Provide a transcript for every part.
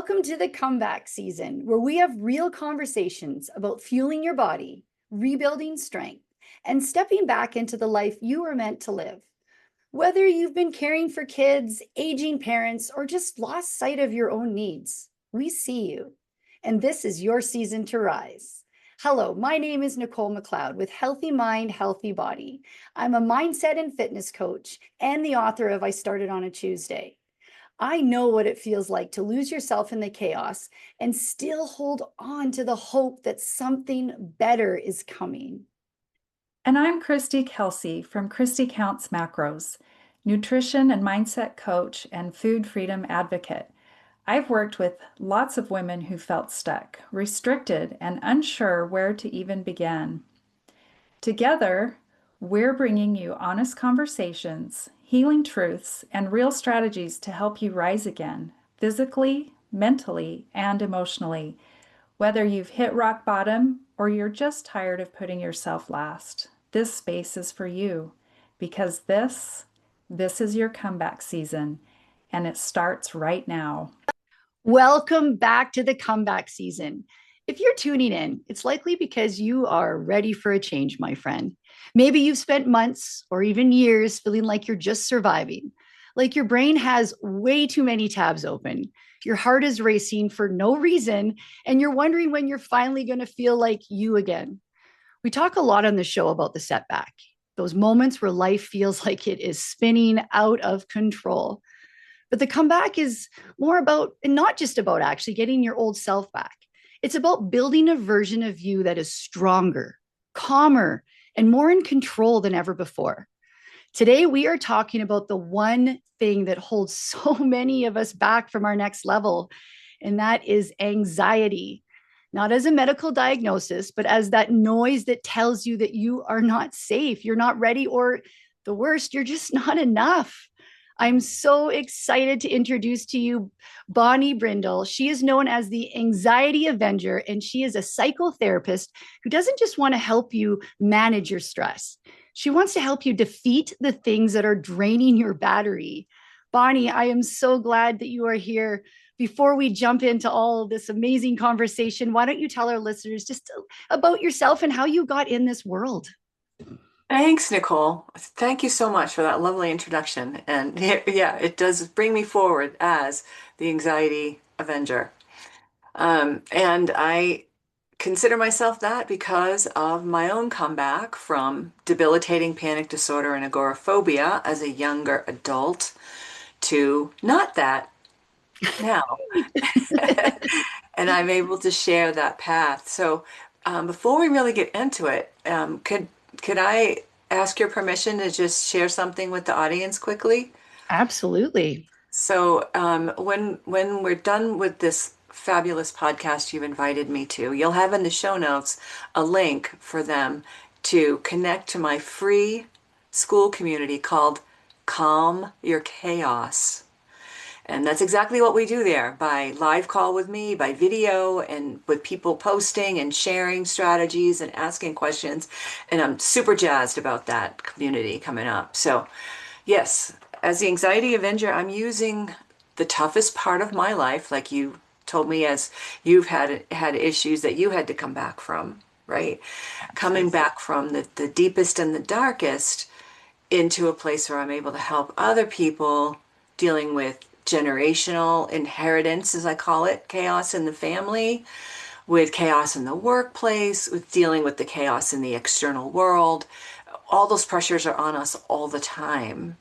Welcome to the comeback season, where we have real conversations about fueling your body, rebuilding strength, and stepping back into the life you were meant to live. Whether you've been caring for kids, aging parents, or just lost sight of your own needs, we see you. And this is your season to rise. Hello, my name is Nicole McLeod with Healthy Mind, Healthy Body. I'm a mindset and fitness coach and the author of I Started on a Tuesday. I know what it feels like to lose yourself in the chaos and still hold on to the hope that something better is coming. And I'm Christy Kelsey from Christy Counts Macros, nutrition and mindset coach and food freedom advocate. I've worked with lots of women who felt stuck, restricted, and unsure where to even begin. Together, we're bringing you honest conversations, healing truths, and real strategies to help you rise again, physically, mentally, and emotionally, whether you've hit rock bottom or you're just tired of putting yourself last. This space is for you because this is your comeback season, and it starts right now. Welcome back to the comeback season. If you're tuning in, it's likely because you are ready for a change, my friend. Maybe you've spent months or even years feeling like you're just surviving, like your brain has way too many tabs open. Your heart is racing for no reason, and you're wondering when you're finally going to feel like you again. We talk a lot on the show about the setback, those moments where life feels like it is spinning out of control. But the comeback is more about, and not just about actually getting your old self back. It's about building a version of you that is stronger, calmer, and more in control than ever before. Today, we are talking about the one thing that holds so many of us back from our next level, and that is anxiety. Not as a medical diagnosis, but as that noise that tells you that you are not safe, you're not ready, or the worst, you're just not enough. I'm so excited to introduce to you Bonnie Brindle. She is known as the Anxiety Avenger, and she is a psychotherapist who doesn't just want to help you manage your stress. She wants to help you defeat the things that are draining your battery. Bonnie, I am so glad that you are here. Before we jump into all of this amazing conversation, why don't you tell our listeners just about yourself and how you got in this world? Thanks, Nicole. Thank you so much for that lovely introduction. And yeah, it does bring me forward as the Anxiety Avenger. And I consider myself that because of my own comeback from debilitating panic disorder and agoraphobia as a younger adult to not that now. And I'm able to share that path. So before we really get into it, could I ask your permission to just share something with the audience quickly? Absolutely. So when we're done with this fabulous podcast you've invited me to, you'll have in the show notes a link for them to connect to my free school community called Calm Your Chaos. And that's exactly what we do there by live call with me, by video, and with people posting and sharing strategies and asking questions. And I'm super jazzed about that community coming up. So, yes, as the Anxiety Avenger, I'm using the toughest part of my life, like you told me, as you've had issues that you had to come back from, right? Coming back from the deepest and the darkest into a place where I'm able to help other people dealing with generational inheritance, as I call it, chaos in the family, with chaos in the workplace, with dealing with the chaos in the external world. All those pressures are on us all the time.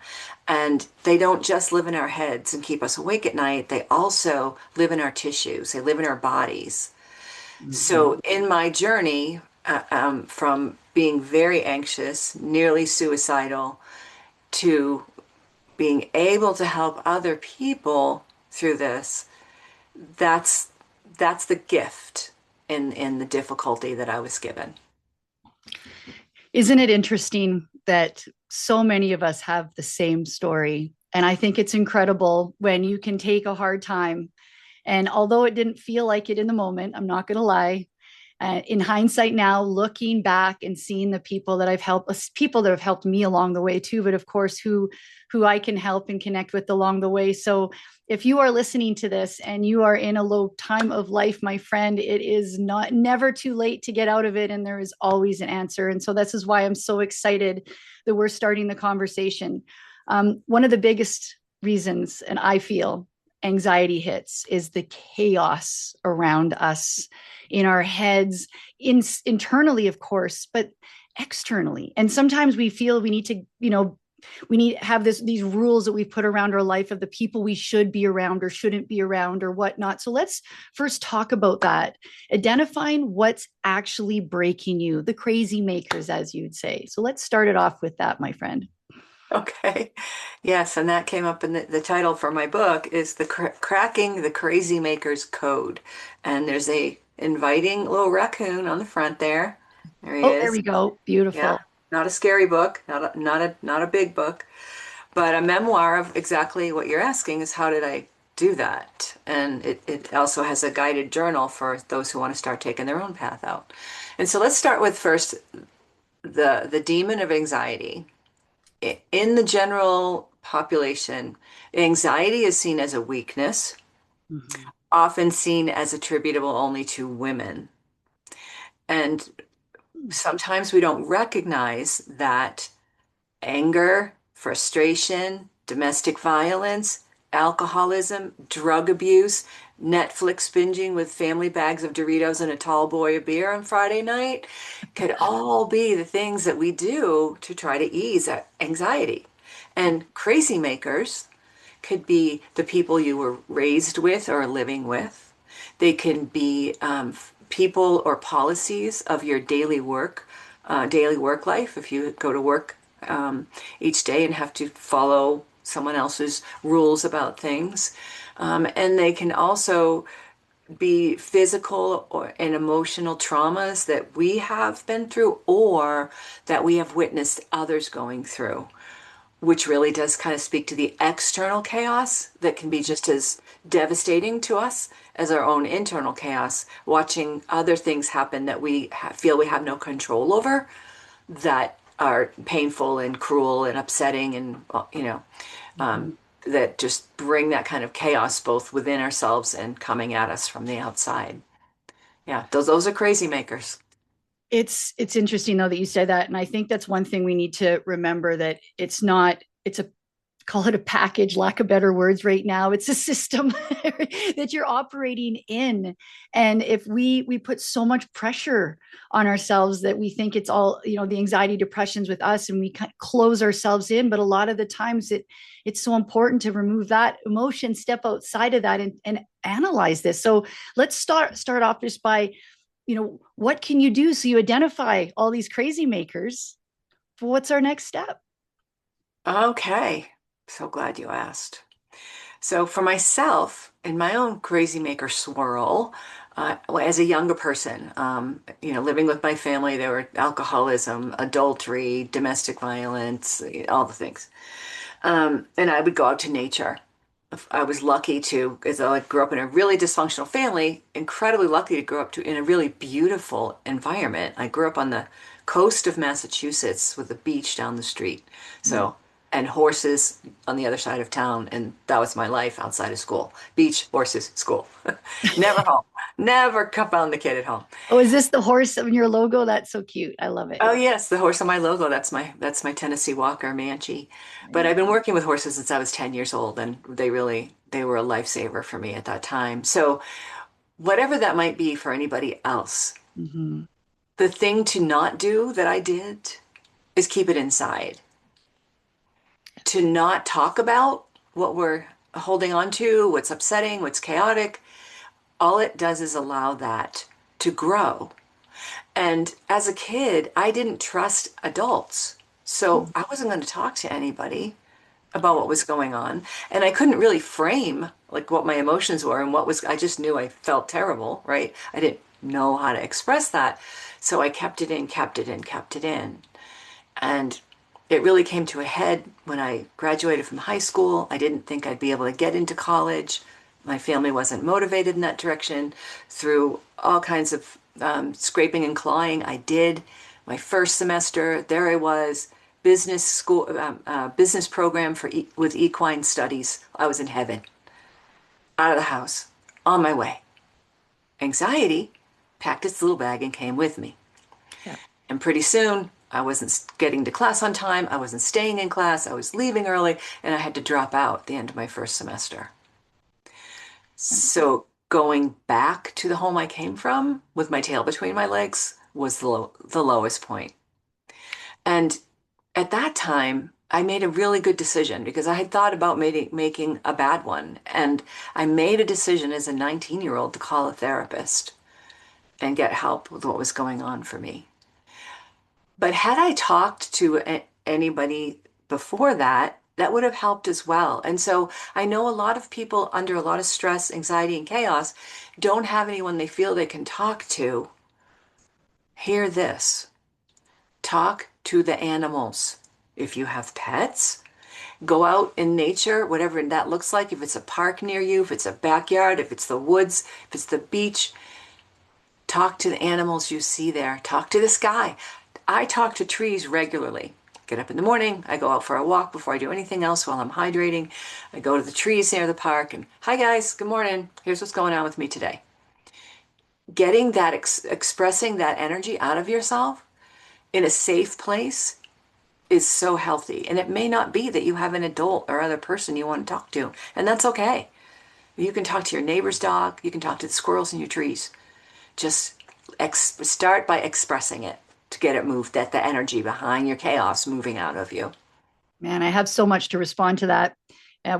And they don't just live in our heads and keep us awake at night, they also live in our tissues, they live in our bodies. So, in my journey from being very anxious, nearly suicidal, to being able to help other people through this, that's the gift in the difficulty that I was given. Isn't it interesting that so many of us have the same story? And I think it's incredible when you can take a hard time. And although it didn't feel like it in the moment, I'm not going to lie, In hindsight now, looking back and seeing the people that I've helped, people that have helped me along the way too, but of course who I can help and connect with along the way. So if you are listening to this and you are in a low time of life, my friend, it is not never too late to get out of it, and there is always an answer. And so this is why I'm so excited that we're starting the conversation. One of the biggest reasons, and I feel anxiety hits, is the chaos around us in our heads, internally, of course, but externally. And sometimes we feel we need to, we need to have these rules that we've put around our life of the people we should be around or shouldn't be around or whatnot. So let's first talk about that, identifying what's actually breaking you, the crazy makers, as you'd say. So let's start it off with that, my friend. Okay. Yes, and that came up in the title for my book is the Cracking the Crazy Maker's Code. And there's a inviting little raccoon on the front there. There he Oh, there is. we go. Yeah. Beautiful. Not a scary book, not a big book, but a memoir of exactly what you're asking is how did I do that? And it also has a guided journal for those who want to start taking their own path out. And so let's start with first the demon of anxiety. In the general population, anxiety is seen as a weakness, Mhm. often seen as attributable only to women. And sometimes we don't recognize that anger, frustration, domestic violence, alcoholism, drug abuse, Netflix binging with family bags of Doritos and a tall boy of beer on Friday night could all be the things that we do to try to ease anxiety. And crazy makers could be the people you were raised with or living with. They can be people or policies of your daily work life. If you go to work each day and have to follow someone else's rules about things. And they can also be physical and emotional traumas that we have been through or that we have witnessed others going through, which really does kind of speak to the external chaos that can be just as devastating to us as our own internal chaos, watching other things happen that we feel we have no control over that are painful and cruel and upsetting and Mhm. that just bring that kind of chaos both within ourselves and coming at us from the outside. Yeah, those are crazy makers. It's interesting though that you said that, and I think that's one thing we need to remember, that it's not, it's a, call it a package, lack of better words right now, it's a system that you're operating in. And if we put so much pressure on ourselves that we think it's all, the anxiety depressions with us, and we kind of close ourselves in. But a lot of the times it's so important to remove that emotion, step outside of that, and analyze this. So let's start off just by, what can you do? So you identify all these crazy makers. What's our next step? Okay, so glad you asked. So for myself, in my own crazy maker swirl, as a younger person, living with my family, there were alcoholism, adultery, domestic violence, all the things. And I would go out to nature. I was lucky to, as though I grew up in a really dysfunctional family, incredibly lucky to grow up in a really beautiful environment. I grew up on the coast of Massachusetts with a beach down the street. So, and horses on the other side of town. And that was my life outside of school. Beach, horses, school. Never home. Never found the kid at home. Oh, is this the horse in your logo? That's so cute. I love it. Oh yes, the horse on my logo. That's my Tennessee Walker Manchi. But I've been working with horses since I was 10 years old, and they were a lifesaver for me at that time. So whatever that might be for anybody else, Mm-hmm. the thing to not do that I did is keep it inside. To not talk about what we're holding on to, what's upsetting, what's chaotic. All it does is allow that to grow. And as a kid, I didn't trust adults. So I wasn't going to talk to anybody about what was going on. And I couldn't really frame like what my emotions were and I just knew I felt terrible, right? I didn't know how to express that. So I kept it in, kept it in, kept it in. And it really came to a head when I graduated from high school. I didn't think I'd be able to get into college. My family wasn't motivated in that direction through all kinds of scraping and clawing. I did my first semester. There I was, business school, business program with equine studies. I was in heaven, out of the house, on my way. Anxiety packed its little bag and came with me. Yeah. And pretty soon, I wasn't getting to class on time. I wasn't staying in class. I was leaving early, and I had to drop out at the end of my first semester. So going back to the home I came from with my tail between my legs was the lowest point. And at that time, I made a really good decision because I had thought about making a bad one. And I made a decision as a 19-year-old to call a therapist and get help with what was going on for me. But had I talked to anybody before that, that would have helped as well. And so I know a lot of people under a lot of stress, anxiety, and chaos don't have anyone they feel they can talk to. Hear this. Talk to the animals. If you have pets, go out in nature, whatever that looks like. If it's a park near you, if it's a backyard, if it's the woods, if it's the beach, talk to the animals you see there. Talk to the sky. I talk to trees regularly. Get up in the morning, I go out for a walk before I do anything else while I'm hydrating. I go to the trees near the park and, hi guys, good morning. Here's what's going on with me today. Getting that, expressing that energy out of yourself in a safe place is so healthy. And it may not be that you have an adult or other person you want to talk to, and that's okay. You can talk to your neighbor's dog, you can talk to the squirrels in your trees. Just start by expressing it to get it moved, that the energy behind your chaos moving out of you. Man, I have so much to respond to that.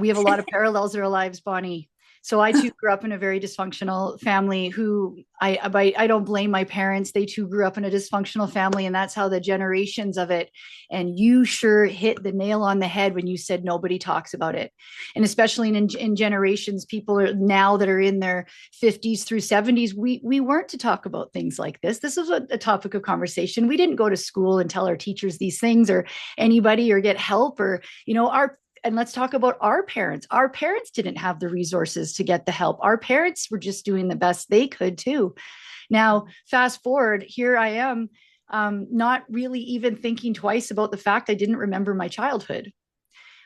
We have a lot of parallels in our lives, Bonnie. So I too grew up in a very dysfunctional family who I don't blame my parents. They too grew up in a dysfunctional family, and that's how the generations of it. And you sure hit the nail on the head when you said nobody talks about it. And especially in generations, people are now that are in their 50s through 70s, we weren't to talk about things like this. This was a topic of conversation. We didn't go to school and tell our teachers these things or anybody or get help or, and let's talk about our parents. Our parents didn't have the resources to get the help. Our parents were just doing the best they could too. Now, fast forward, here I am, not really even thinking twice about the fact I didn't remember my childhood.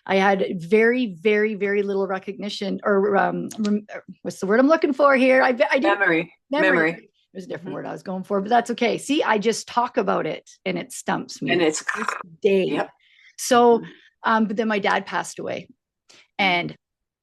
I had very, very, very little recognition or what's the word I'm looking for here? I didn't Memory. There's a different word I was going for, but that's okay. See, I just talk about it and it stumps me. And it's this day. Yep. So, but then my dad passed away and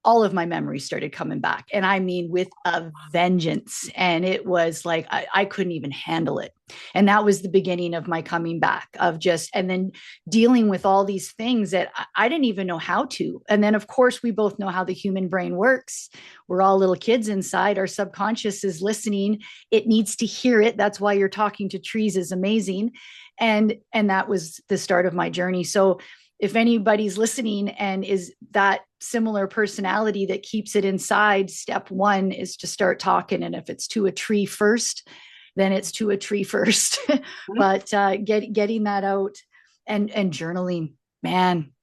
all of my memories started coming back. And I mean, with a vengeance. And it was like, I couldn't even handle it. And that was the beginning of my coming back of just, and then dealing with all these things that I didn't even know how to. And then, of course, we both know how the human brain works. We're all little kids inside. Our subconscious is listening. It needs to hear it. That's why you're talking to trees is amazing. And that was the start of my journey. So if anybody's listening and is that similar personality that keeps it inside, step one is to start talking. And if it's to a tree first, then it's to a tree first. But getting that out and journaling, man,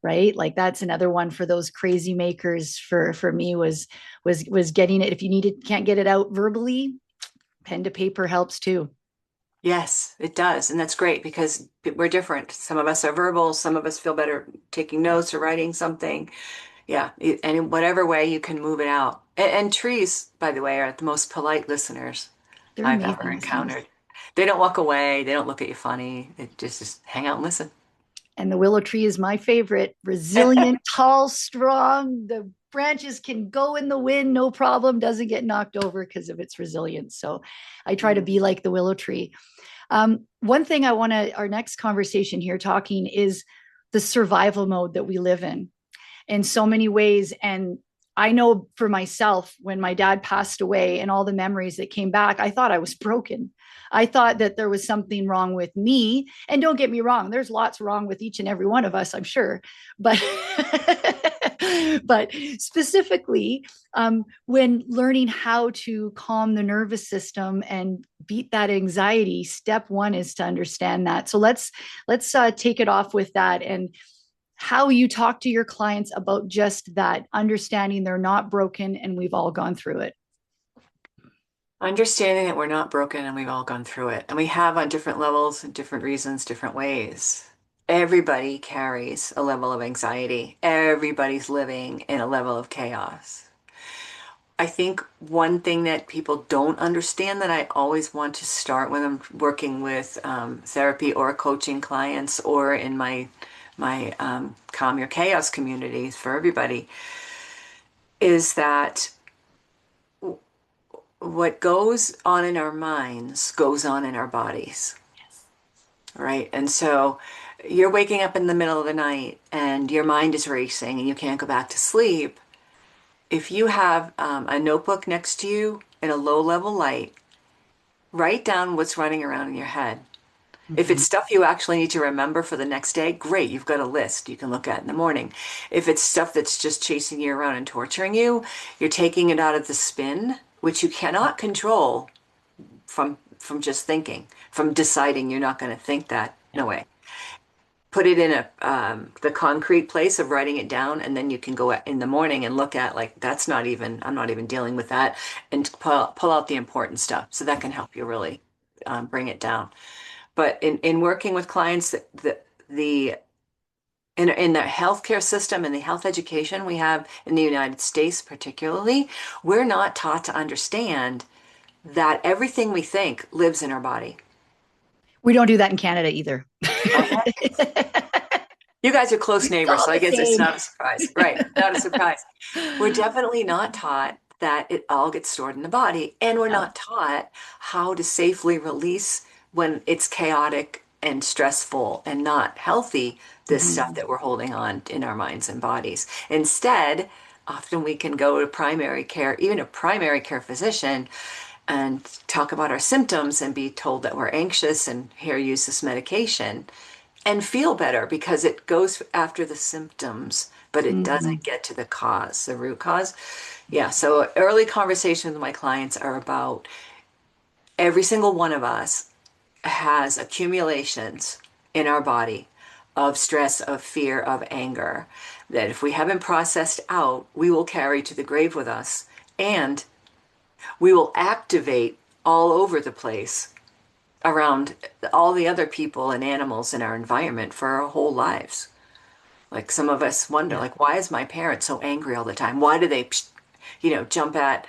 right? Like that's another one for those crazy makers. For me was getting it. If you can't get it out verbally, pen to paper helps too. Yes, it does. And that's great because we're different. Some of us are verbal, some of us feel better taking notes or writing something. Yeah, and in whatever way you can move it out. And trees, by the way, are the most polite listeners They're I've ever amazing listeners. encountered. They don't walk away, they don't look at you funny. They just hang out and listen. And the willow tree is my favorite. Resilient, tall, strong. The branches can go in the wind, no problem, doesn't get knocked over because of its resilience. So I try to be like the willow tree. One thing our next conversation here talking is the survival mode that we live in so many ways. And I know for myself, when my dad passed away and all the memories that came back, I thought I was broken. I thought that there was something wrong with me. And don't get me wrong, there's lots wrong with each and every one of us, I'm sure. But but specifically, when learning how to calm the nervous system and beat that anxiety, step one is to understand that. So let's take it off with that and how you talk to your clients about just that, understanding they're not broken and we've all gone through it. Understanding that we're not broken and we've all gone through it, and we have on different levels and different reasons, different ways. Everybody carries a level of anxiety. Everybody's living in a level of chaos. I think one thing that people don't understand that I always want to start when I'm working with therapy or coaching clients or in my Calm Your Chaos communities for everybody is that what goes on in our minds goes on in our bodies, right? And so you're waking up in the middle of the night and your mind is racing and you can't go back to sleep. If you have a notebook next to you in a low level light, write down what's running around in your head. If it's Mhm. stuff you actually need to remember for the next day, great, you've got a list you can look at in the morning. If it's stuff that's just chasing you around and torturing you, you're taking it out of the spin, which you cannot control from just thinking, from deciding you're not going to think that. Yeah. No way. Put it in a the concrete place of writing it down, and then you can go in the morning and look at like that's not even I'm not even dealing with that, and pull out the important stuff. So that can help you really bring it down. But in working with clients, the in the healthcare system and the health education we have in the United States, particularly, we're not taught to understand that everything we think lives in our body. We don't do that in Canada either. Okay. You guys are close It's neighbors, all so I the guess it's same. not a surprise. Right. Not a surprise. We're definitely not taught that it all gets stored in the body, and we're Yeah. not taught how to safely release when it's chaotic and stressful and not healthy, this stuff Mhm. that we're holding on in our minds and bodies. Instead, often we can go to primary care, even a primary care physician, and talk about our symptoms and be told that we're anxious and here use this medication and feel better because it goes after the symptoms, but it doesn't Mhm. get to the cause, the root cause. Yeah, so early conversations with my clients are about every single one of us has accumulations in our body of stress, of fear, of anger that if we haven't processed out, we will carry to the grave with us and we will activate all over the place around all the other people and animals in our environment for our whole lives. Like some of us wonder, Yeah. like, why is my parent so angry all the time? Why do they, jump at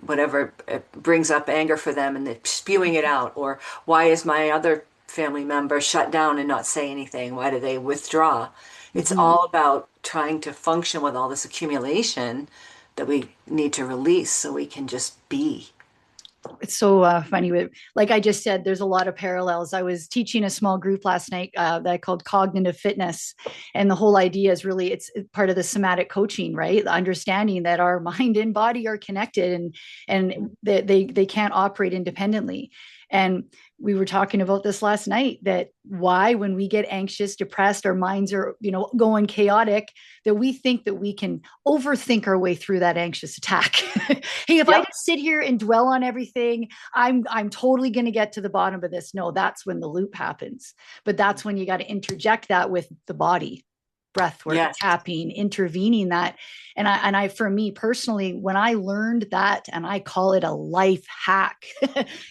whatever brings up anger for them and they're spewing it out? Or why is my other family member shut down and not say anything? Why do they withdraw? It's Mhm. all about trying to function with all this accumulation that we need to release so we can just be. It's so funny with, like I just said, there's a lot of parallels. I was teaching a small group last night that I called cognitive fitness, and the whole idea is really it's part of the somatic coaching, right? The understanding that our mind and body are connected, and they can't operate independently. And we were talking about this last night, that why when we get anxious, depressed, our minds are going chaotic, that we think that we can overthink our way through that anxious attack. Hey, if I Yep. just sit here and dwell on everything, I'm totally going to get to the bottom of this. No, that's when the loop happens. But that's when you got to interject that with the body, breath work, Yes. tapping, intervening that. And I for me personally, when I learned that, and I call it a life hack,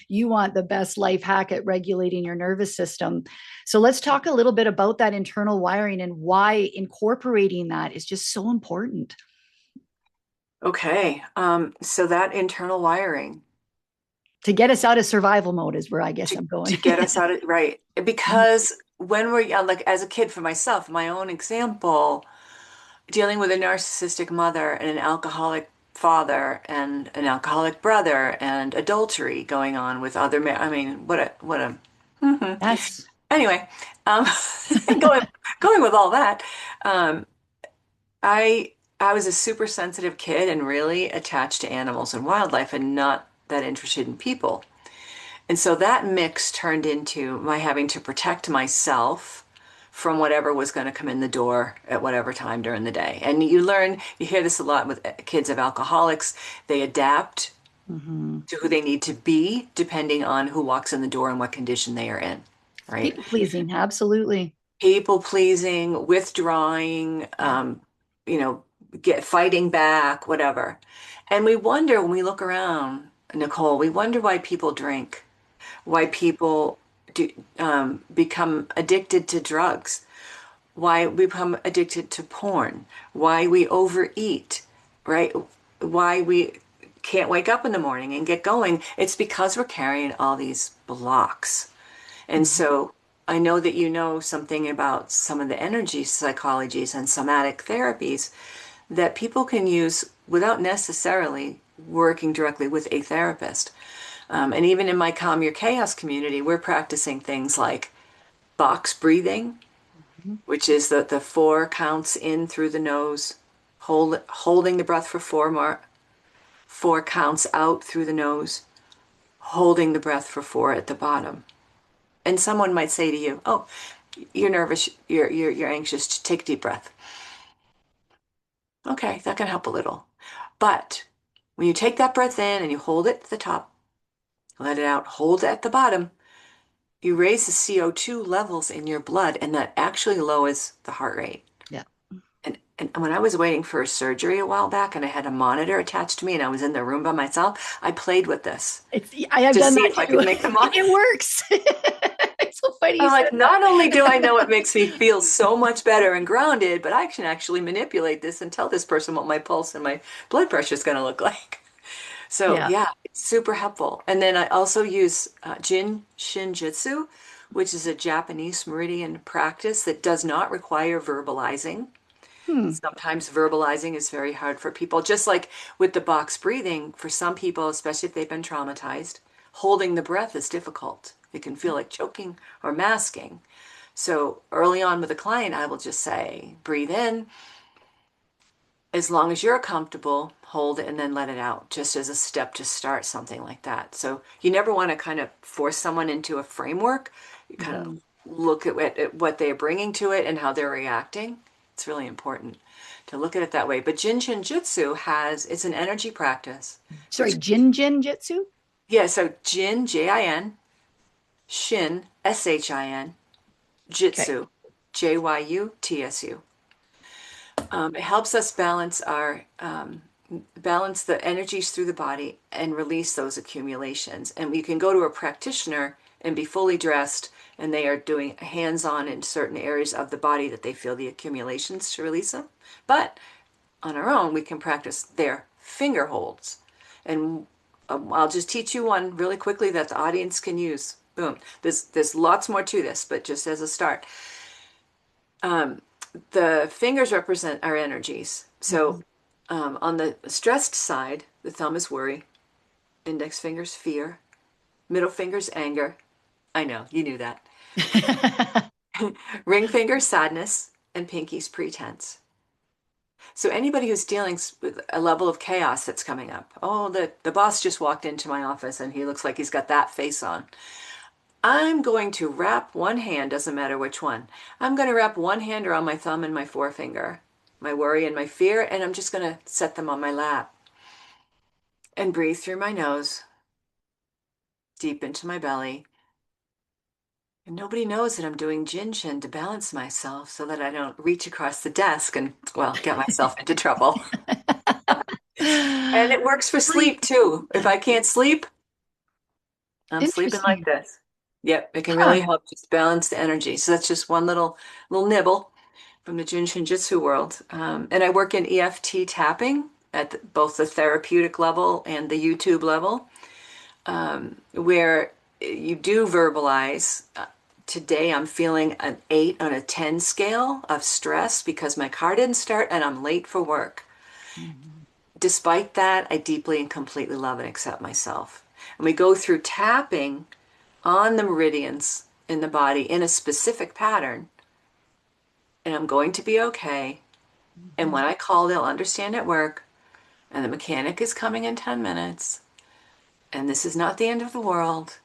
you want the best life hack at regulating your nervous system. So let's talk a little bit about that internal wiring and why incorporating that is just so important Okay. So that internal wiring to get us out of survival mode is where I guess to I'm going. to get us out of right. Because when we're young, like as a kid for myself, my own example, dealing with a narcissistic mother and an alcoholic father and an alcoholic brother and adultery going on with other men. I mean, what a mhm. Yes. Anyway, um, going going with all that, um, I I was a super sensitive kid and really attached to animals and wildlife and not that interested in people. And so that mix turned into my having to protect myself from whatever was going to come in the door at whatever time during the day. And you hear this a lot with kids of alcoholics. They adapt Mm-hmm. to who they need to be depending on who walks in the door and what condition they are in, right? People pleasing. Absolutely. People pleasing, withdrawing, Yeah. you know, get fighting back, whatever. And we wonder when we look around. Nicole, we wonder why people drink, why people do, become addicted to drugs, why we become addicted to porn, why we overeat, right? Why we can't wake up in the morning and get going. It's because we're carrying all these blocks. And Mhm. so I know that you know something about some of the energy psychologies and somatic therapies that people can use without necessarily working directly with a therapist. And even in my Calm Your Chaos community, we're practicing things like box breathing, Mhm. which is the four counts in through the nose, holding the breath for four counts out through the nose, holding the breath for four at the bottom. And someone might say to you, "Oh, you're nervous, you're anxious, take a deep breath." Okay, that can help a little. But when you take that breath in and you hold it at the top, let it out, hold it at the bottom, you raise the CO2 levels in your blood, and that actually lowers the heart rate. Yeah. And when I was waiting for surgery a while back and I had a monitor attached to me and I was in the room by myself, I played with this I have to done see that if I too. could make the monitor. It works. It's so funny you I'm said like, that. not only do I know it makes me feel so much better and grounded, but I can actually manipulate this and tell this person what my pulse and my blood pressure is going to look like. So Yeah. yeah, it's super helpful. And then I also use Jin Shinjitsu, which is a Japanese meridian practice that does not require verbalizing. Hmm. Sometimes verbalizing is very hard for people, just like with the box breathing, for some people, especially if they've been traumatized, holding the breath is difficult. It can feel like choking or masking. So early on with a client, I will just say, breathe in. As long as you're comfortable, hold it and then let it out, just as a step to start something like that. So you never want to kind of force someone into a framework. You kind of Mhm. look at what they're bringing to it and how they're reacting. It's really important to look at it that way. But Jin Shin Jitsu it's an energy practice, Sorry, which, Jin Jitsu? yeah, so Jin, Jin, Shin, Shin, Okay. Jitsu, Jyutsu. It helps us balance the energies through the body and release those accumulations. And you can go to a practitioner and be fully dressed, and they are doing hands-on in certain areas of the body that they feel the accumulations to release them. But on our own, we can practice their finger holds. And I'll just teach you one really quickly that the audience can use. Boom. There's lots more to this, but just as a start. Um, the fingers represent our energies. So Mhm. on the stressed side, the thumb is worry, index fingers fear, middle fingers anger. I know, you knew that. Ring fingers sadness, and pinkies pretense. So anybody who's dealing with a level of chaos that's coming up, oh, the boss just walked into my office and he looks like he's got that face on. I'm going to wrap one hand, doesn't matter which one. I'm going to wrap one hand around my thumb and my forefinger, my worry and my fear, and I'm just going to set them on my lap and breathe through my nose, deep into my belly. And nobody knows that I'm doing Jin Shin to balance myself so that I don't reach across the desk and, well, get myself into trouble. And it works for Breathe. sleep too. If I can't sleep, I'm sleeping like Interesting. this. Yep, it can Huh. really help just balance the energy. So that's just one little nibble from the Jin Shinjitsu world. And I work in EFT tapping at both the therapeutic level and the YouTube level, where you do verbalize. Today I'm feeling an 8 on a 10 scale of stress because my car didn't start and I'm late for work. Mhm. Despite that, I deeply and completely love and accept myself. And we go through tapping on the meridians in the body in a specific pattern, and I'm going to be okay. And Mhm. when I call, they'll understand at work, and the mechanic is coming in 10 minutes, and this is not the end of the world.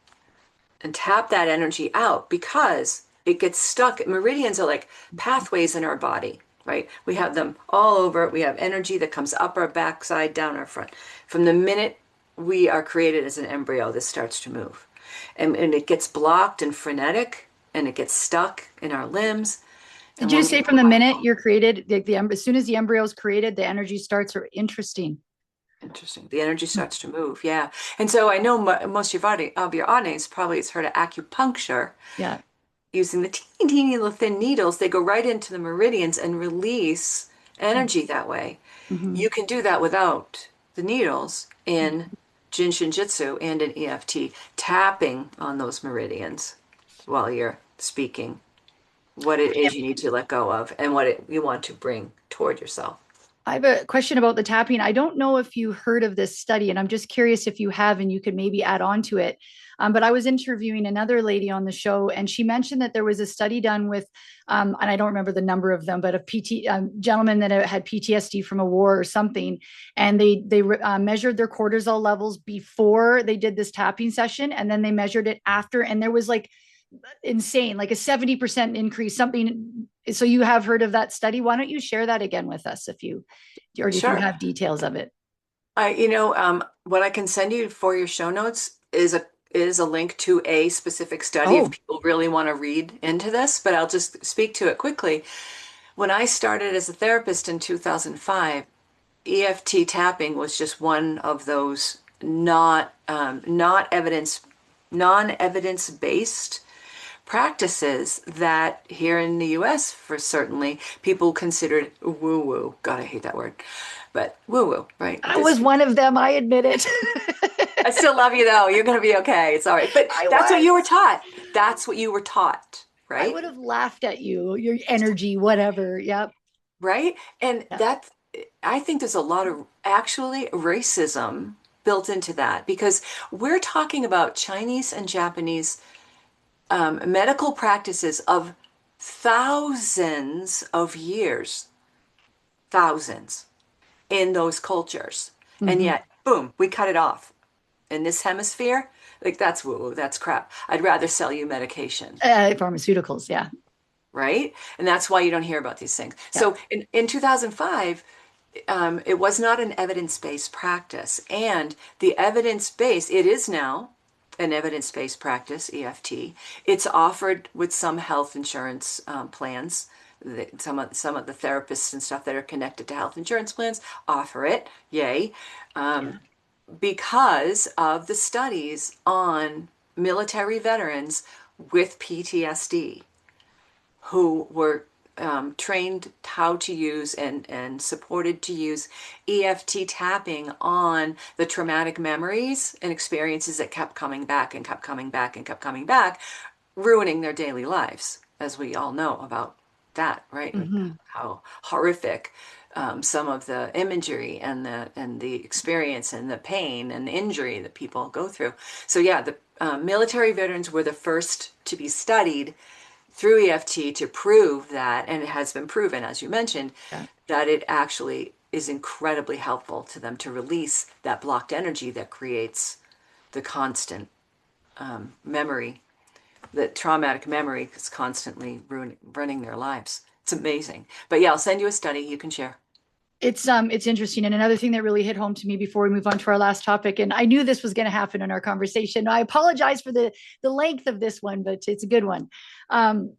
And tap that energy out because it gets stuck. Meridians are like pathways in our body, right? We have them all over. We have energy that comes up our backside, down our front. From the minute we are created as an embryo, this starts to move. And it gets blocked and frenetic, and it gets stuck in our limbs. Did And you when say we from the minute you're created, as soon as the embryo is created, the energy starts? Or interesting. Interesting. The energy starts to move. Yeah. And so I know most of your audience probably has heard of acupuncture Yeah. using the teeny, teeny little thin needles. They go right into the meridians and release energy that way. Mm-hmm. You can do that without the needles in Jin Shin Jitsu and in EFT, tapping on those meridians while you're speaking what it is you need to let go of and you want to bring toward yourself. I have a question about the tapping. I don't know if you heard of this study, and I'm just curious if you have, and you could maybe add on to it. But I was interviewing another lady on the show, and she mentioned that there was a study done with, and I don't remember the number of them, but a PT gentleman that had PTSD from a war or something, and they measured their cortisol levels before they did this tapping session, and then they measured it after, and there was like insane, like a 70% increase, something. So you have heard of that study. Why don't you share that again with us if you, or if you Sure. have details of it? What I can send you for your show notes is a link to a specific study if Oh, people really want to read into this, but I'll just speak to it quickly. When I started as a therapist in 2005, EFT tapping was just one of those not non-evidence based practices that here in the US, for certainly, people considered woo woo. God, I hate that word, but woo woo, right? I was one of them. I admit it. I still love you though. You're going to be okay. It's all right. But I that's what you were was. taught. That's what you were taught, I right? would have laughed at you, your energy, whatever. Yep. Right? And Yep. I think there's a lot of actually racism built into that because we're talking about Chinese and Japanese medical practices of thousands of years, thousands in those cultures. And Mm-hmm. yet, boom, we cut it off. In this hemisphere, like that's woo-woo, that's crap. I'd rather sell you medication, Pharmaceuticals. Yeah. right? And that's why you don't hear about these things. Yeah. So in 2005, it was not an evidence-based practice. And the evidence-based, it is now an evidence-based practice, EFT. It's offered with some health insurance plans. Some of the therapists and stuff that are connected to health insurance plans offer it. Yay. Yeah. Because of the studies on military veterans with PTSD who were trained how to use and supported to use EFT tapping on the traumatic memories and experiences that kept coming back and kept coming back and kept coming back, ruining their daily lives, as we all know about that, right? Mm-hmm. How horrific some of the imagery and the experience and the pain and the injury that people go through. So yeah, the military veterans were the first to be studied through EFT to prove that, and it has been proven, as you mentioned, Yeah. that it actually is incredibly helpful to them to release that blocked energy that creates the constant memory, that traumatic memory is constantly running their lives. It's amazing. But yeah, I'll send you a study you can share. It's interesting. And another thing that really hit home to me before we move on to our last topic, and I knew this was going to happen in our conversation. I apologize for the length of this one, but it's a good one. Um,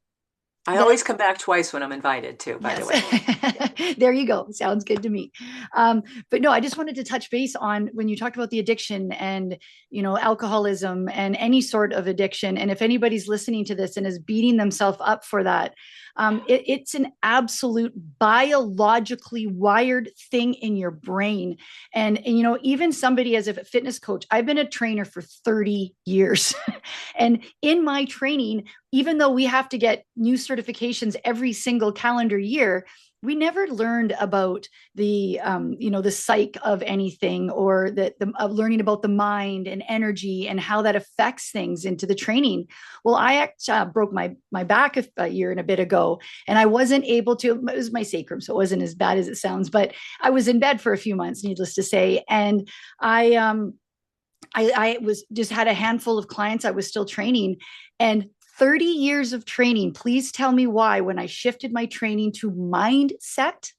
I that always come back twice when I'm invited too, by the Yes. way. There you go. Sounds good to me. But no, I just wanted to touch base on when you talked about the addiction and, alcoholism and any sort of addiction. And if anybody's listening to this and is beating themselves up for that, it's an absolute biologically wired thing in your brain. And even somebody as a fitness coach, I've been a trainer for 30 years. And in my training, even though we have to get new certifications every single calendar year, we never learned about the psyche of anything, or learning about the mind and energy and how that affects things into the training. Well, I broke my back a year and a bit ago, and I wasn't able to. It was my sacrum, so it wasn't as bad as it sounds. But I was in bed for a few months, needless to say, and I was just had a handful of clients I was still training, and 30 years of training. Please tell me why, when I shifted my training to mindset,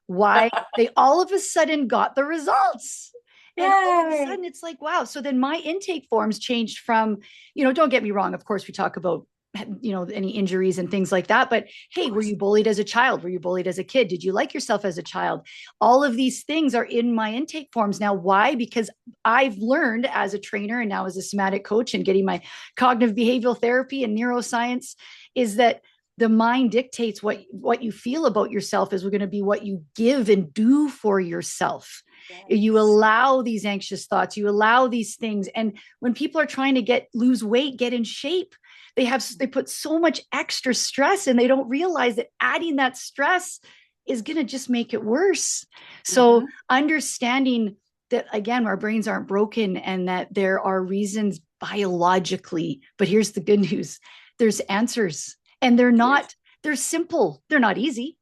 why they all of a sudden got the results. And all of a Yay! sudden it's like, wow. So then my intake forms changed from, don't get me wrong. Of course, we talk about any injuries and things like that. But hey, were you bullied as a child? Were you bullied as a kid? Did you like yourself as a child? All of these things are in my intake forms. Now, why? Because I've learned as a trainer and now as a somatic coach and getting my cognitive behavioral therapy and neuroscience is that the mind dictates what you feel about yourself is going to be what you give and do for yourself. Yes. You allow these anxious thoughts, you allow these things. And when people are trying to lose weight, get in shape, they put so much extra stress and they don't realize that adding that stress is going to just make it worse. So understanding that, again, our brains aren't broken and that there are reasons biologically, but here's the good news. There's answers and they're simple. They're not easy,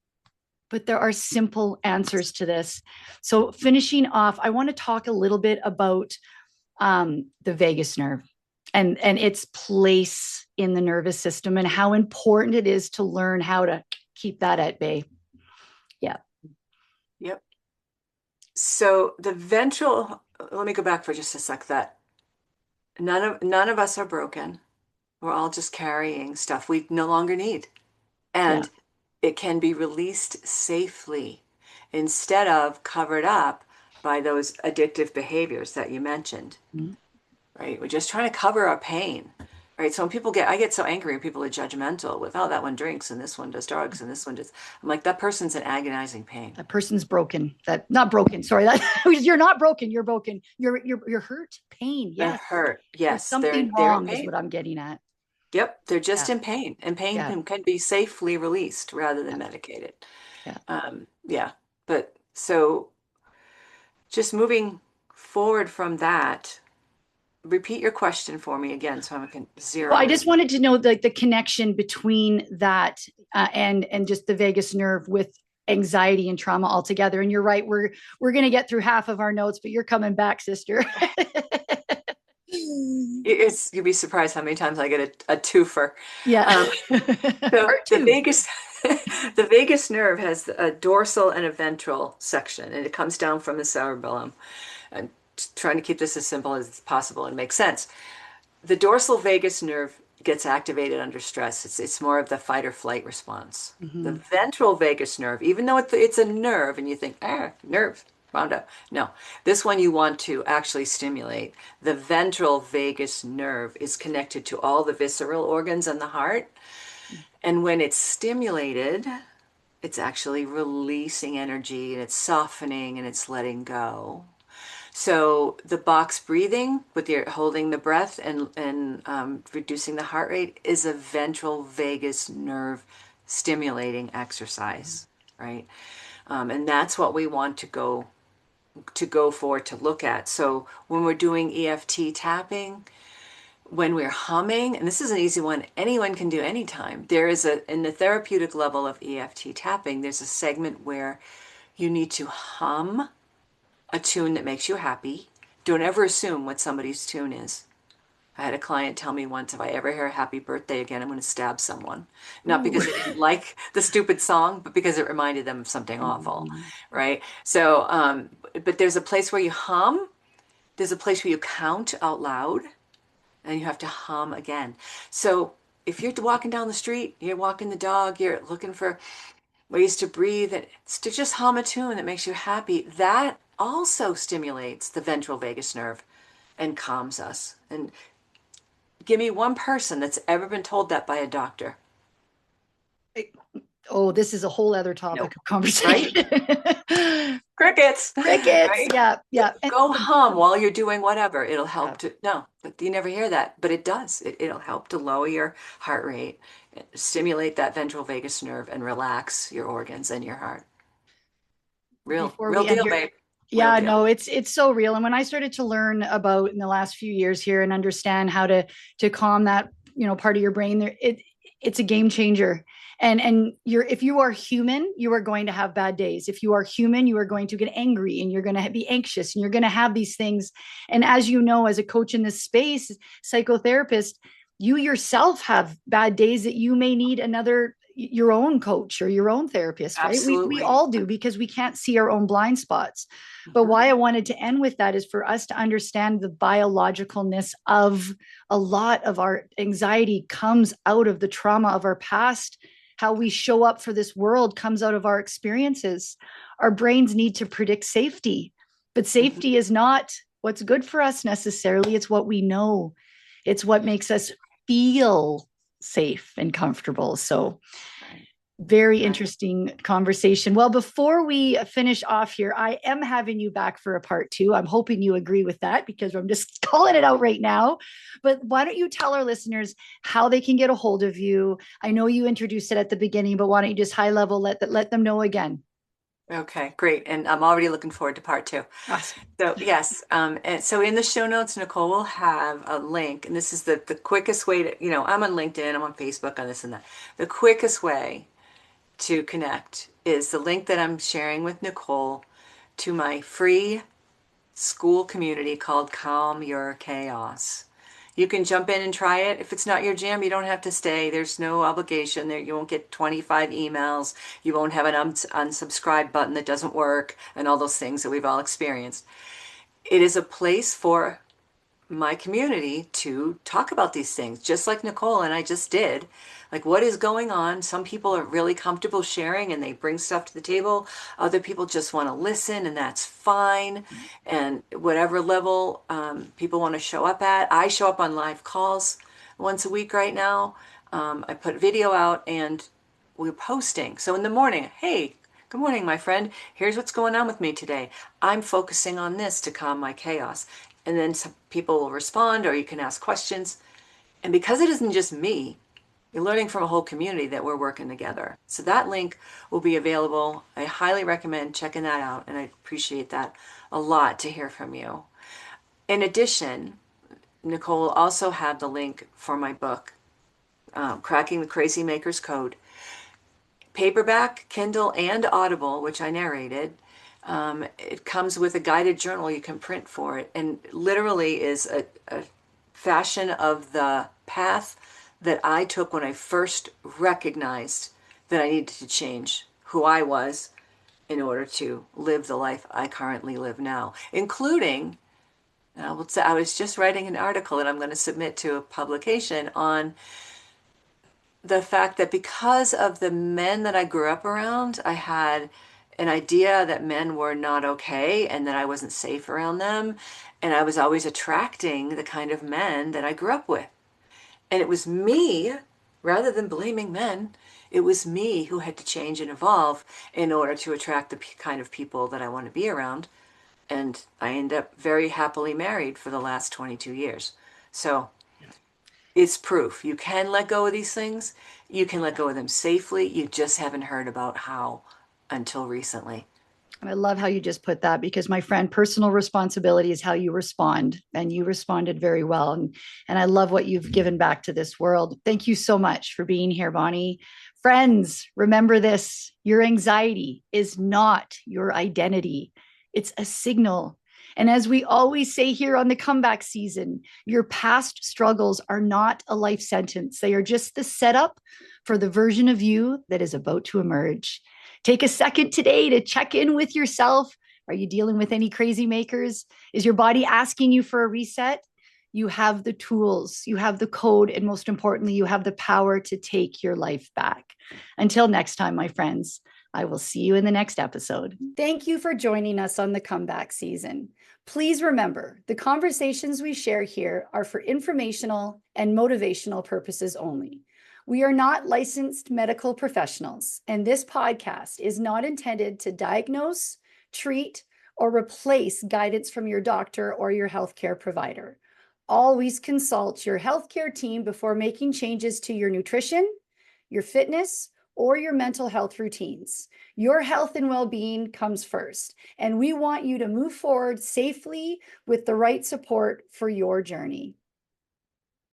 but there are simple answers to this. So finishing off, I want to talk a little bit about the vagus nerve and its place in the nervous system and how important it is to learn how to keep that at bay. Yeah. Yep. So the ventral, let me go back for just a sec, that none of us are broken. We're all just carrying stuff we no longer need. And it can be released safely instead of covered up by those addictive behaviors that you mentioned. Right? We're just trying to cover our pain. Right? So when I get so angry when people are judgmental with, oh, that one drinks and this one does drugs and this one does. I'm like, that person's in agonizing pain. That person's broken. Not broken. Sorry, you're not broken. You're broken. You're hurt. Pain. Yes. They're hurt. Yes. There's something wrong is what I'm getting at. Yep, they're just in pain, and pain can be safely released rather than medicated. But so just moving forward from that, repeat your question for me again so I can zero. Well, I just wanted to know the connection between that and just the vagus nerve with anxiety and trauma altogether. And you're right, we're going to get through half of our notes, but you're coming back, sister. You'd be surprised how many times I get a twofer. Yeah. So the vagus nerve has a dorsal and a ventral section, and it comes down from the cerebellum. And trying to keep this as simple as possible and make sense. The dorsal vagus nerve gets activated under stress. It's more of the fight or flight response. The ventral vagus nerve, even though it's a nerve, and you think, nerve. Wound up. No, this one you want to actually stimulate. The ventral vagus nerve is connected to all the visceral organs and the heart. And when it's stimulated, it's actually releasing energy and it's softening and it's letting go. So the box breathing with your holding the breath and reducing the heart rate is a ventral vagus nerve stimulating exercise, right? And that's what we want to go for, to look at. So when we're doing EFT tapping, when we're humming, and this is an easy one, anyone can do anytime. There is in the therapeutic level of EFT tapping, there's a segment where you need to hum a tune that makes you happy. Don't ever assume what somebody's tune is. I had a client tell me once, if I ever hear happy birthday again, I'm going to stab someone. Not because they didn't like the stupid song, but because it reminded them of something awful, right? So, but there's a place where you hum. There's a place where you count out loud, and you have to hum again. So if you're walking down the street, you're walking the dog, you're looking for ways to breathe, and to just hum a tune that makes you happy, that also stimulates the ventral vagus nerve and calms us. And give me one person that's ever been told that by a doctor. Oh, this is a whole other topic of conversation. Right? Crickets. Right? Yeah. Go hum while you're doing whatever. It'll help no, but you never hear that, but it does. It'll help to lower your heart rate, stimulate that ventral vagus nerve, and relax your organs and your heart. Real deal, babe. Yeah, no, it's so real. And when I started to learn about in the last few years here and understand how to calm that, part of your brain there, it's a game changer. And if you are human, you are going to have bad days. If you are human, you are going to get angry and you're going to be anxious and you're going to have these things. And as you know, as a coach in this space, psychotherapist, you yourself have bad days that you may need another your own coach or your own therapist, right? We Absolutely. all do, because we can't see our own blind spots. But why Mhm. I wanted to end with that is for us to understand the biologicalness of a lot of our anxiety comes out of the trauma of our past. How we show up for this world comes out of our experiences. Our brains need to predict safety, but Mhm. safety is not what's good for us necessarily. It's what we know, it's what makes us feel safe and comfortable. So, Right. very Right. interesting conversation. Well, before we finish off here, I am having you back for a part two. I'm hoping you agree with that, because I'm just calling it out right now. But why don't you tell our listeners how they can get a hold of you? I know you introduced it at the beginning, but why don't you just high level let them know again? Okay, great. And I'm already looking forward to part two. Awesome. So yes, and so in the show notes, Nicole will have a link, and this is the quickest way to, I'm on LinkedIn, I'm on Facebook, on this and that. The quickest way to connect is the link that I'm sharing with Nicole to my free school community called Calm Your Chaos. You can jump in and try it. If it's not your jam, you don't have to stay. There's no obligation there. You won't get 25 emails. You won't have an unsubscribe button that doesn't work and all those things that we've all experienced. It is a place for my community to talk about these things, just like Nicole and I just did. Like, what is going on? Some people are really comfortable sharing and they bring stuff to the table. Other people just want to listen, and that's fine. And whatever level people want to show up at, I show up on live calls once a week right now. I put video out and we're posting. So in the morning, hey, good morning, my friend. Here's what's going on with me today. I'm focusing on this to calm my chaos. And then some people will respond, or you can ask questions. And because it isn't just me, you're learning from a whole community that we're working together. So that link will be available. I highly recommend checking that out, and I appreciate that a lot to hear from you. In addition, Nicole will also have the link for my book, Cracking the Crazy Maker's Code. Paperback, Kindle, and Audible, which I narrated. It comes with a guided journal you can print for it, and literally is a fashion of the path that I took when I first recognized that I needed to change who I was in order to live the life I currently live now, including, I was just writing an article that I'm going to submit to a publication on the fact that because of the men that I grew up around, I had an idea that men were not okay and that I wasn't safe around them. And I was always attracting the kind of men that I grew up with. And it was me, rather than blaming men, it was me who had to change and evolve in order to attract the kind of people that I want to be around. And I ended up very happily married for the last 22 years. So it's proof. You can let go of these things. You can let go of them safely. You just haven't heard about how until recently. And I love how you just put that, because my friend, personal responsibility is how you respond. And you responded very well. And I love what you've given back to this world. Thank you so much for being here, Bonnie. Friends, remember this: your anxiety is not your identity, it's a signal. And as we always say here on the comeback season, your past struggles are not a life sentence. They are just the setup for the version of you that is about to emerge. Take a second today to check in with yourself. Are you dealing with any crazy makers? Is your body asking you for a reset? You have the tools, you have the code, and most importantly, you have the power to take your life back. Until next time, my friends, I will see you in the next episode. Thank you for joining us on the comeback season. Please remember, the conversations we share here are for informational and motivational purposes only. We are not licensed medical professionals, and this podcast is not intended to diagnose, treat, or replace guidance from your doctor or your healthcare provider. Always consult your healthcare team before making changes to your nutrition, your fitness, or your mental health routines. Your health and well-being comes first, and we want you to move forward safely with the right support for your journey.